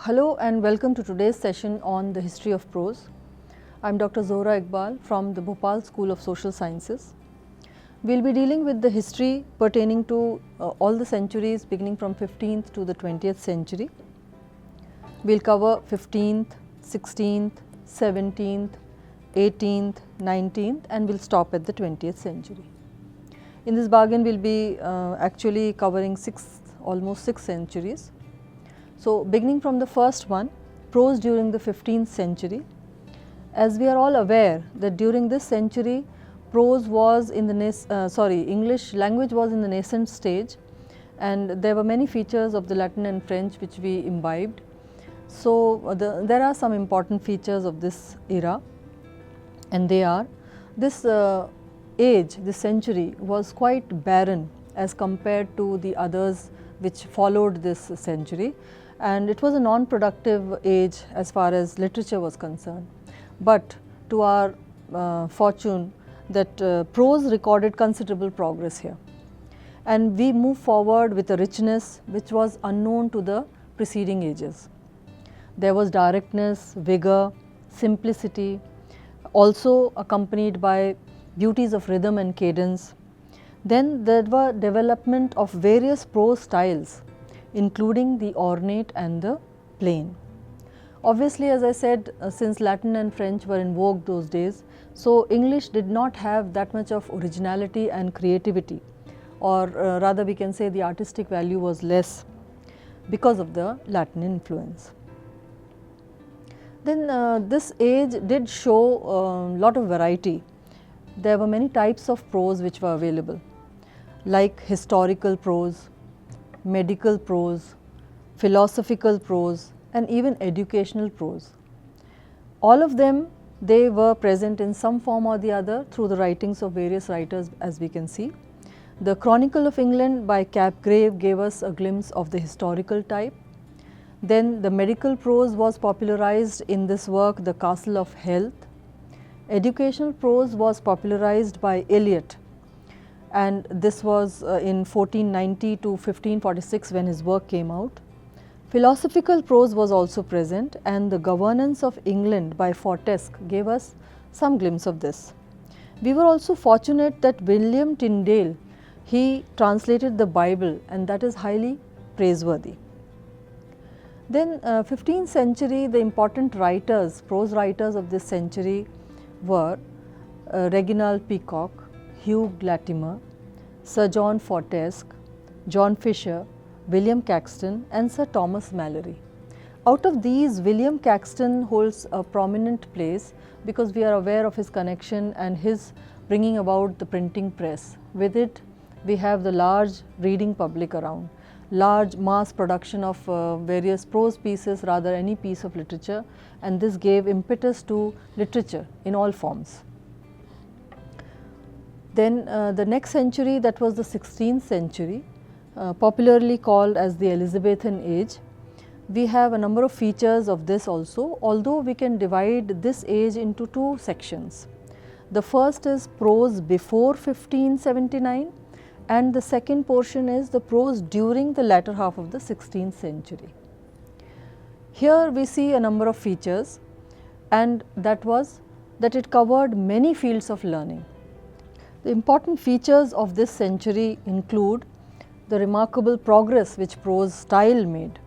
Hello and welcome to today's session on the history of prose. I am Dr. Zohra Iqbal from the Bhopal School of Social Sciences. We will be dealing with the history pertaining to all the centuries beginning from 15th to the 20th century. We will cover 15th, 16th, 17th, 18th, 19th and we will stop at the 20th century. In this bargain we will be actually covering almost 6 centuries. So, beginning from the first one, prose during the 15th century. As we are all aware that during this century, prose was in the English language was in the nascent stage, and there were many features of the Latin and French which we imbibed. So, there are some important features of this era, and they are this age, this century was quite barren as compared to the others which followed this century. And it was a non-productive age as far as literature was concerned. But to our fortune that prose recorded considerable progress here, and we move forward with a richness which was unknown to the preceding ages. There was directness, vigor, simplicity, also accompanied by beauties of rhythm and cadence. Then there were development of various prose styles, including the ornate and the plain. Obviously, as I said, since Latin and French were in vogue those days, so English did not have that much of originality and creativity, or rather we can say the artistic value was less because of the Latin influence. Then this age did show a lot of variety. There were many types of prose which were available, like historical prose, medical prose, philosophical prose and even educational prose. All of them, they were present in some form or the other through the writings of various writers, as we can see. The Chronicle of England by Capgrave gave us a glimpse of the historical type. Then the medical prose was popularized in this work, The Castle of Health. Educational prose was popularized by Eliot, and this was in 1490 to 1546 when his work came out. Philosophical prose was also present, and The Governance of England by Fortesque gave us some glimpse of this. We were also fortunate that William Tyndale, he translated the Bible, and that is highly praiseworthy. Then 15th century, the important writers, prose writers of this century were Reginald Peacock, Hugh Latimer, Sir John Fortesque, John Fisher, William Caxton and Sir Thomas Malory. Out of these, William Caxton holds a prominent place because we are aware of his connection and his bringing about the printing press. With it, we have the large reading public around, large mass production of various prose pieces, rather any piece of literature, and this gave impetus to literature in all forms. Then the next century, that was the 16th century, popularly called as the Elizabethan age. We have a number of features of this also, although we can divide this age into two sections. The first is prose before 1579 and the second portion is the prose during the latter half of the 16th century. Here we see a number of features, and that was that it covered many fields of learning. The important features of this century include the remarkable progress which prose style made.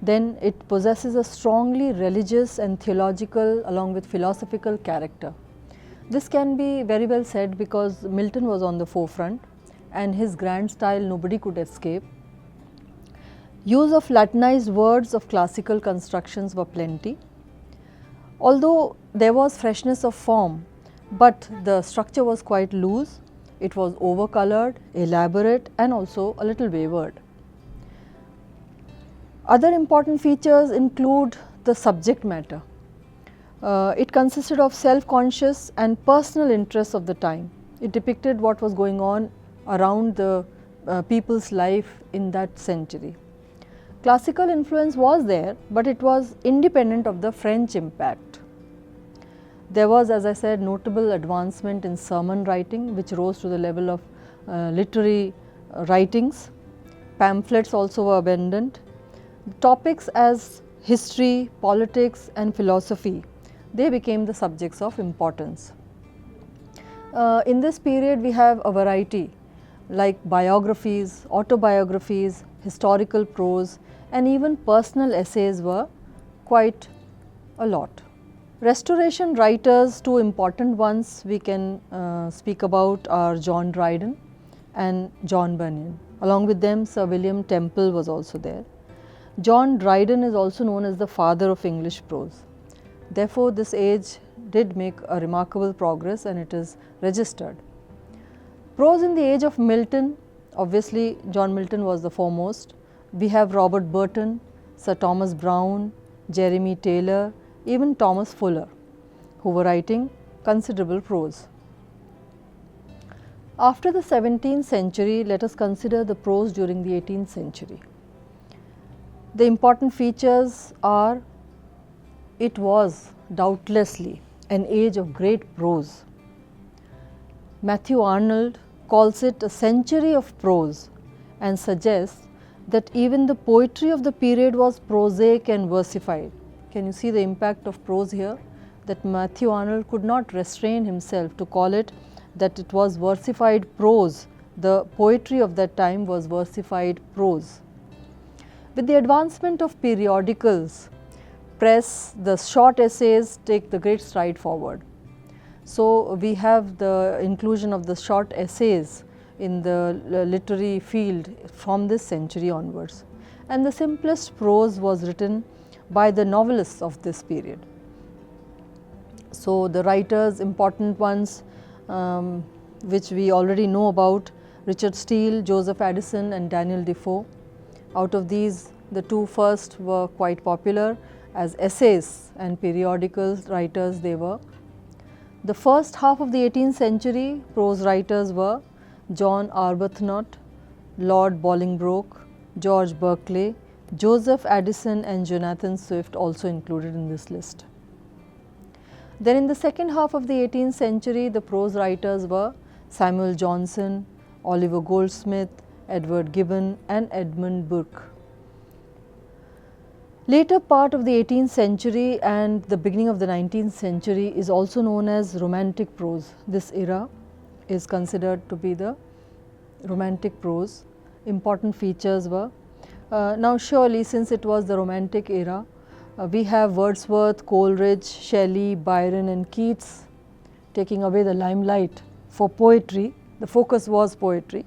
Then it possesses a strongly religious and theological along with philosophical character. This can be very well said because Milton was on the forefront and his grand style nobody could escape. Use of Latinized words of classical constructions were plenty. Although there was freshness of form, but the structure was quite loose, it was overcolored, elaborate and also a little wavered. Other important features include the subject matter. It consisted of self-conscious and personal interests of the time. It depicted what was going on around the people's life in that century. Classical influence was there, but it was independent of the French impact. There was, as I said, notable advancement in sermon writing, which rose to the level of literary writings. Pamphlets also were abundant. Topics as history, politics and philosophy, they became the subjects of importance. In this period we have a variety like biographies, autobiographies, historical prose and even personal essays were quite a lot. Restoration writers, two important ones we can speak about are John Dryden and John Bunyan. Along with them Sir William Temple was also there. John Dryden is also known as the father of English prose. Therefore, this age did make a remarkable progress and it is registered. Prose in the age of Milton, obviously John Milton was the foremost. We have Robert Burton, Sir Thomas Browne, Jeremy Taylor, even Thomas Fuller, who were writing considerable prose. After the 17th century, let us consider the prose during the 18th century. The important features are, it was doubtlessly an age of great prose. Matthew Arnold calls it a century of prose and suggests that even the poetry of the period was prosaic and versified. Can you see the impact of prose here? That Matthew Arnold could not restrain himself to call it that it was versified prose. The poetry of that time was versified prose. With the advancement of periodicals, press, the short essays take the great stride forward. So, we have the inclusion of the short essays in the literary field from this century onwards, and the simplest prose was written by the novelists of this period. So, the writers, important ones which we already know about, Richard Steele, Joseph Addison and Daniel Defoe. Out of these, the two first were quite popular as essays and periodical writers they were. The first half of the 18th century prose writers were John Arbuthnot, Lord Bolingbroke, George Berkeley, Joseph Addison and Jonathan Swift also included in this list. Then in the second half of the 18th century, the prose writers were Samuel Johnson, Oliver Goldsmith, Edward Gibbon and Edmund Burke. Later part of the 18th century and the beginning of the 19th century is also known as Romantic prose. This era is considered to be the Romantic prose. Important features were, now surely since it was the Romantic era, we have Wordsworth, Coleridge, Shelley, Byron and Keats taking away the limelight for poetry. The focus was poetry,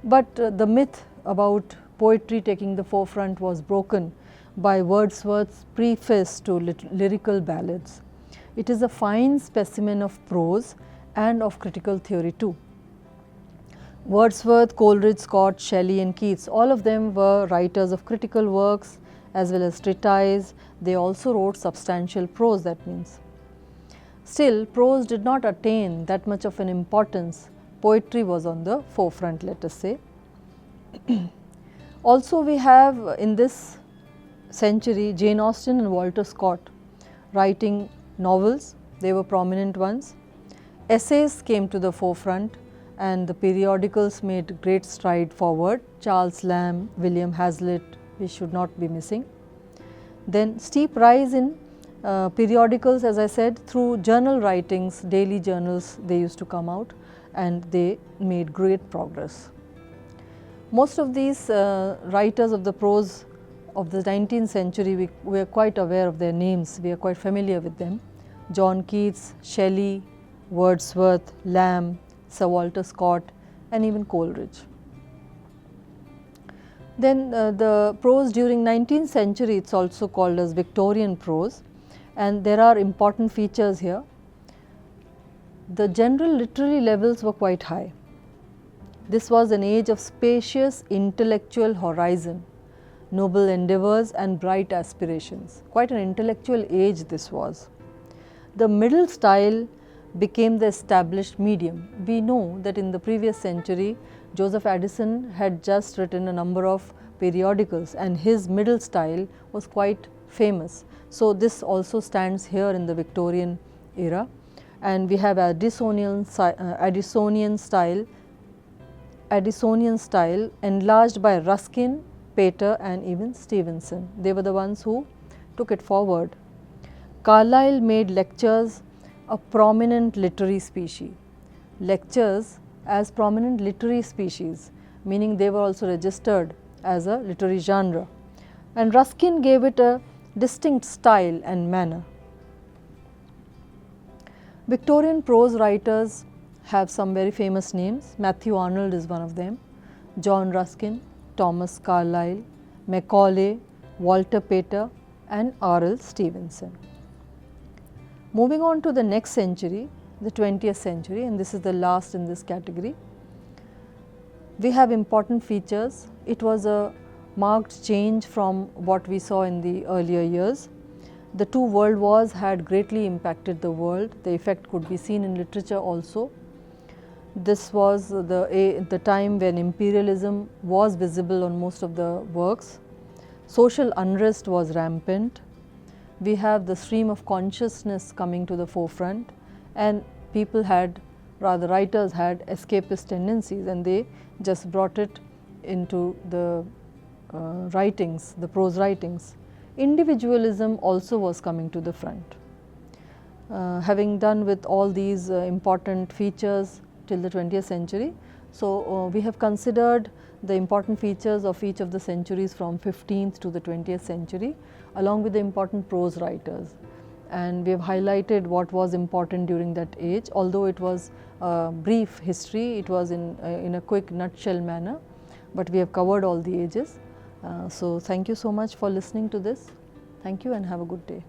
but the myth about poetry taking the forefront was broken by Wordsworth's preface to lyrical ballads. It is a fine specimen of prose and of critical theory too. Wordsworth, Coleridge, Scott, Shelley and Keats, all of them were writers of critical works as well as treatise. They also wrote substantial prose, that means. Still, prose did not attain that much of an importance. Poetry was on the forefront, let us say. Also, we have in this century Jane Austen and Walter Scott writing novels. They were prominent ones. Essays came to the forefront and the periodicals made great stride forward. Charles Lamb, William Hazlitt, we should not be missing. Then steep rise in periodicals, as I said, through journal writings, daily journals they used to come out and they made great progress. Most of these writers of the prose of the 19th century, we are quite aware of their names, we are quite familiar with them. John Keats, Shelley, Wordsworth, Lamb, Sir Walter Scott and even Coleridge. Then the prose during 19th century, it is also called as Victorian prose, and there are important features here. The general literary levels were quite high. This was an age of spacious intellectual horizon, noble endeavours and bright aspirations. Quite an intellectual age this was. The middle style became the established medium. We know that in the previous century, Joseph Addison had just written a number of periodicals and his middle style was quite famous. So, this also stands here in the Victorian era, and we have Addisonian style enlarged by Ruskin, Pater and even Stevenson. They were the ones who took it forward. Carlyle made lectures a prominent literary species. Lectures as prominent literary species, meaning they were also registered as a literary genre, and Ruskin gave it a distinct style and manner. Victorian prose writers have some very famous names. Matthew Arnold is one of them, John Ruskin, Thomas Carlyle, Macaulay, Walter Pater and R.L. Stevenson. Moving on to the next century, the 20th century, and this is the last in this category. We have important features. It was a marked change from what we saw in the earlier years. The two world wars had greatly impacted the world. The effect could be seen in literature also. This was the time when imperialism was visible on most of the works. Social unrest was rampant. We have the stream of consciousness coming to the forefront, and people had, rather writers had escapist tendencies, and they just brought it into the writings, the prose writings. Individualism also was coming to the front. Having done with all these important features till the 20th century, so we have considered the important features of each of the centuries from 15th to the 20th century, along with the important prose writers, and we have highlighted what was important during that age. Although it was a brief history, it was in a quick nutshell manner, but we have covered all the ages. So thank you so much for listening to this. Thank you and have a good day.